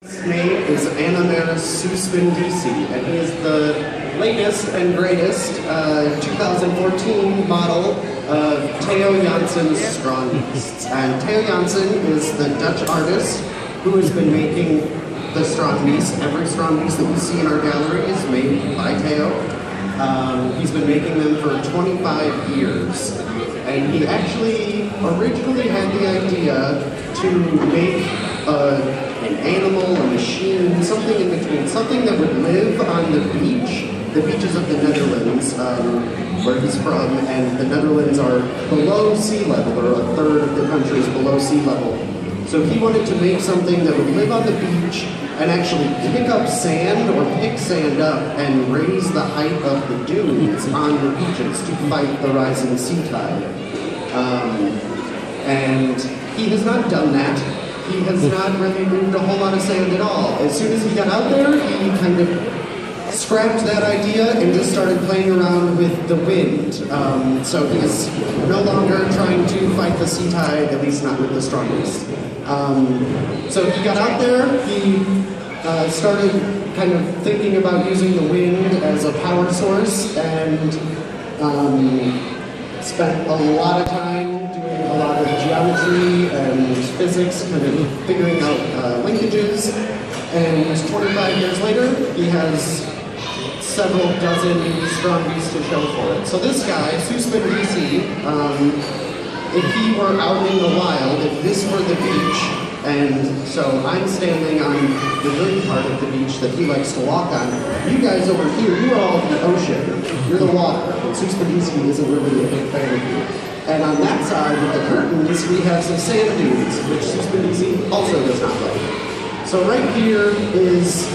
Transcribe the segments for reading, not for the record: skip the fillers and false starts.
His name is Strandbeest, and he is the latest and greatest 2014 model of Theo Jansen's Strandbeest. And Theo Jansen is the Dutch artist who has been making the Strandbeest. Every Strandbeest that we see in our gallery is made by Theo. He's been making them for 25 years. And he actually originally had the idea to make an animal, a machine, something in between, something that would live on the beaches of the Netherlands, where he's from, and the Netherlands are below sea level, or a third of the country is below sea level. So he wanted to make something that would live on the beach and actually pick up sand or pick sand up and raise the height of the dunes on the beaches to fight the rising sea tide. And he has not done that. He has not really moved a whole lot of sand at all. As soon as he got out there, he kind of scrapped that idea and just started playing around with the wind. So he's no longer trying to fight the sea tide, at least not with the Strandbeest. So he got out there, he started kind of thinking about using the wind as a power source, and spent a lot of time doing a lot of geometry and physics, kind of figuring out linkages. And 25 years later, he has several dozen Strandbeest to show for it. So this guy, Strandbeest, if he were out in the wild, if this were the beach, and so I'm standing on the good part of the beach that he likes to walk on, you guys over here, you are all the ocean, you're the water, and Strandbeest isn't really a big fan of you. And on that side with the curtains, we have some sand dunes, which Strandbeest also does not like. So right here is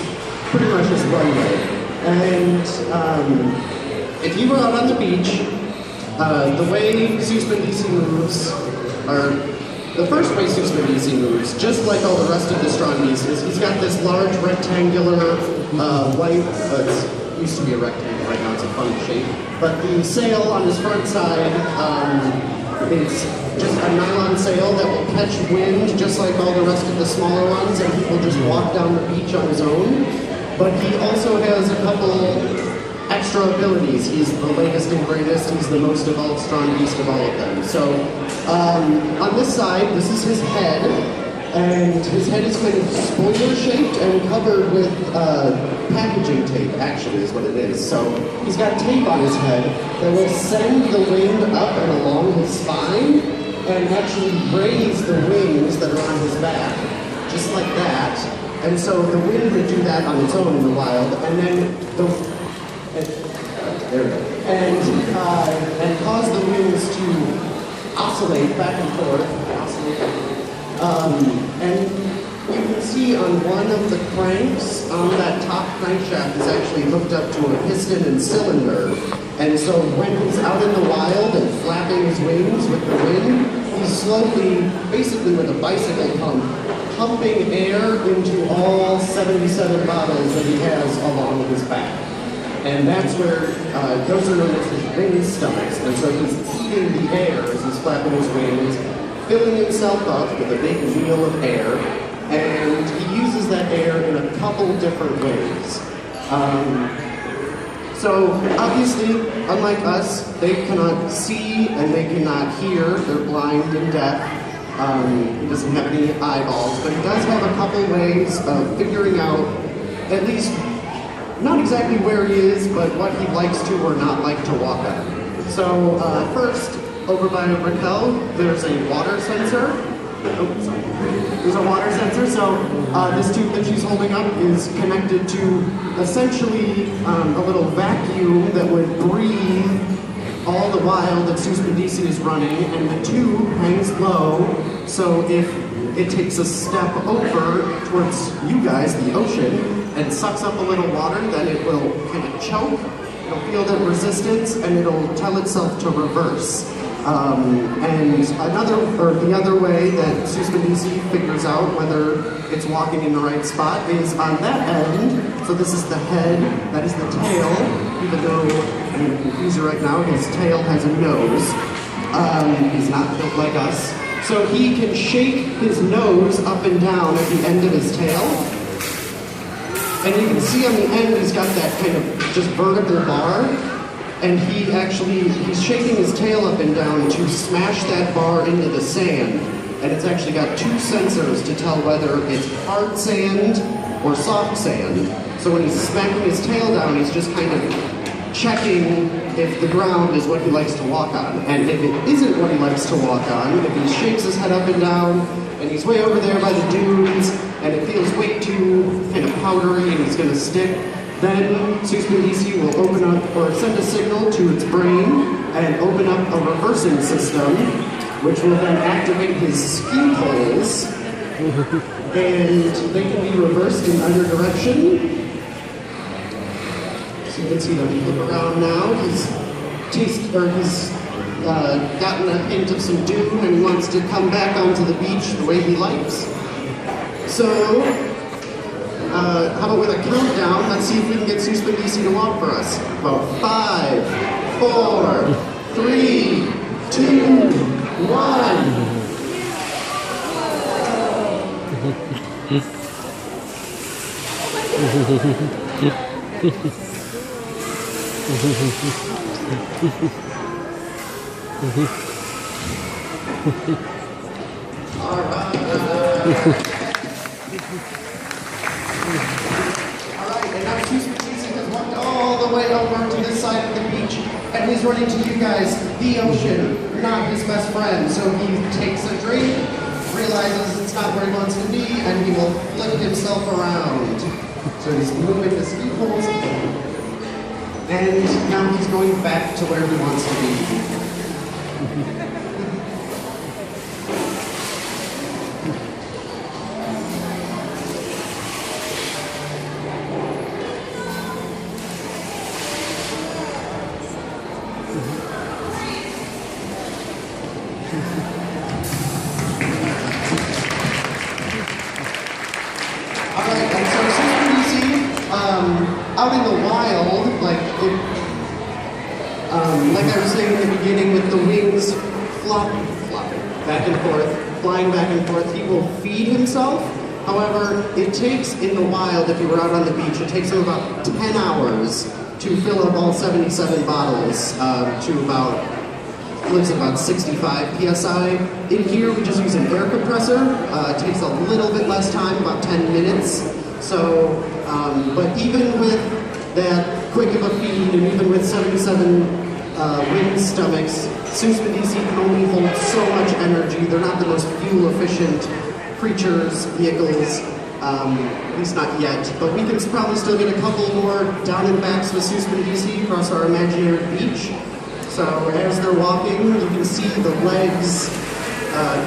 pretty much his runway. And if you were out on the beach, the way Strandbeest moves, or the first way Strandbeest moves, just like all the rest of the Strandbeest, is he's got this large rectangular white, it used to be a rectangle, right now it's a fun shape, but the sail on his front side is just a nylon sail that will catch wind just like all the rest of the smaller ones, and he will just walk down the beach on his own. But he also has a couple extra abilities. He's the latest and greatest. He's the most evolved Strandbeest of all of them. So on this side, this is his head, and his head is kind of spoiler-shaped and covered with packaging tape, actually, is what it is. So he's got tape on his head that will send the wind up and along his spine and actually raise the wings that are on his back, just like that. And so the wind would do that on its own in the wild, and then and cause the wings to oscillate back and forth. And you can see on one of the cranks, that top crankshaft is actually hooked up to a piston and cylinder. And so when he's out in the wild and flapping his wings with the wind, he's slowly, basically with a bicycle pump, pumping air into all 77 bottles that he has along his back. And that's where, those are known as his wing stomachs. And so he's eating the air as he's flapping his wings, filling himself up with a big wheel of air, and he uses that air in a couple different ways. So obviously, unlike us, they cannot see and they cannot hear. They're blind and deaf. He doesn't have any eyeballs, but he does have a couple ways of figuring out, at least, not exactly where he is, but what he likes to or not like to walk on. So first, over by Raquel, there's a water sensor. Oh, sorry. There's a water sensor, so this tube that she's holding up is connected to essentially a little vacuum that would breathe all the while that Strandbeest is running, and the tube hangs low, so if it takes a step over towards you guys, the ocean, and sucks up a little water, then it will kind of choke, it'll feel that resistance, and it'll tell itself to reverse. And the other way that Strandbeest figures out whether it's walking in the right spot is on that end. So this is the head, that is the tail, even though I'm going to confuse you right now, his tail has a nose. He's not built like us. So he can shake his nose up and down at the end of his tail, And you can see on the end he's got that kind of just vertical bar, and he's shaking his tail up and down to smash that bar into the sand. And it's actually got two sensors to tell whether it's hard sand or soft sand. So when he's smacking his tail down, he's just kind of checking if the ground is what he likes to walk on. And if it isn't what he likes to walk on, if he shakes his head up and down, and he's way over there by the dunes, and it feels way too kind of powdery and he's gonna stick, then Strandbeest will open up or send a signal to its brain and open up a reversing system, which will then activate his ski poles, and they can be reversed in either direction. So you can see them flip around now. He's gotten a hint of some doom and he wants to come back onto the beach the way he likes. So, how about with a countdown? Let's see if we can get Strandbeest to walk for us. About 5, 4, 3, 2, 1. Alright, and now Strandbeest has walked all the way over to this side of the beach, and he's running to you guys, the ocean, not his best friend. So he takes a drink, realizes it's not where he wants to be, and he will flip himself around. So he's moving the ski poles, and now he's going back to where he wants to be. Out in the wild, like I was saying in the beginning, with the wings flopping back and forth, flying back and forth, he will feed himself. However, it takes in the wild, if you were out on the beach, it takes him about 10 hours to fill up all 77 bottles to about, lives at about 65 psi. In here, we just use an air compressor. It takes a little bit less time, about 10 minutes. So, but even with that quick of a feed, and even with 77 winged stomachs, Strandbeest can only hold so much energy. They're not the most fuel-efficient creatures, vehicles, at least not yet. But we can probably still get a couple more down and backs with Strandbeest across our imaginary beach. So as they're walking, you can see the legs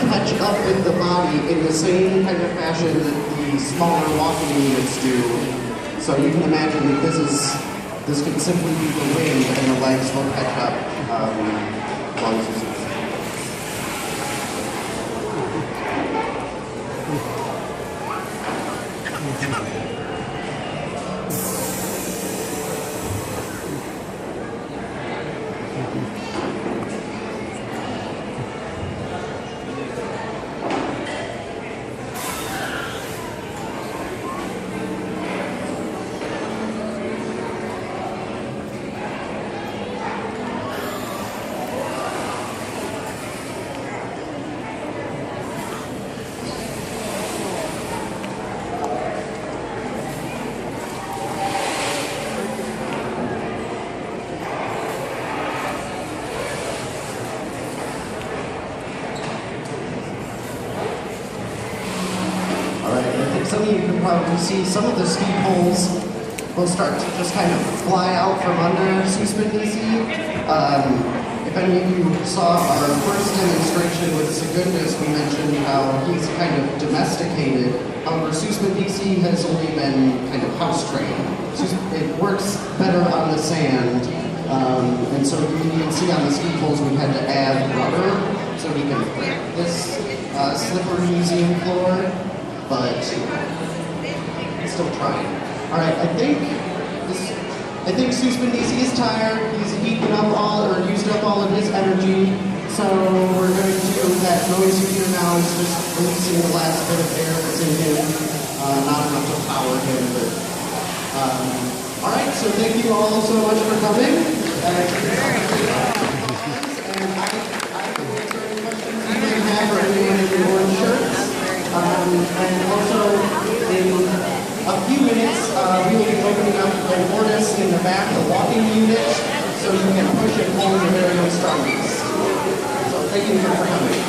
catch up with the body in the same kind of fashion that the smaller walking units do. So you can imagine that this could simply be the wind and the legs will catch up while this is. Some of you can probably see some of the ski poles will start to just kind of fly out from under Strandbeest. If any of you saw our first demonstration with Secundus, we mentioned how he's kind of domesticated. However, Strandbeest has only been kind of house trained. It works better on the sand, and so you can see on the ski poles we had to add rubber so he can grip this slippery museum floor. But he's still trying. All right, I think Strandbeest is tired. He's eaten up used up all of his energy. So we're going to do that noise you hear now is just releasing the last bit of air that's in him. Not enough to power him, but All right, so thank you all so much for coming. And I can answer any questions you may have or anyone in your orange shirts. And also, in a few minutes, we will be opening up the Mortis in the back, the walking unit, so you can push and pull your very own Strandbeest. So thank you again for coming.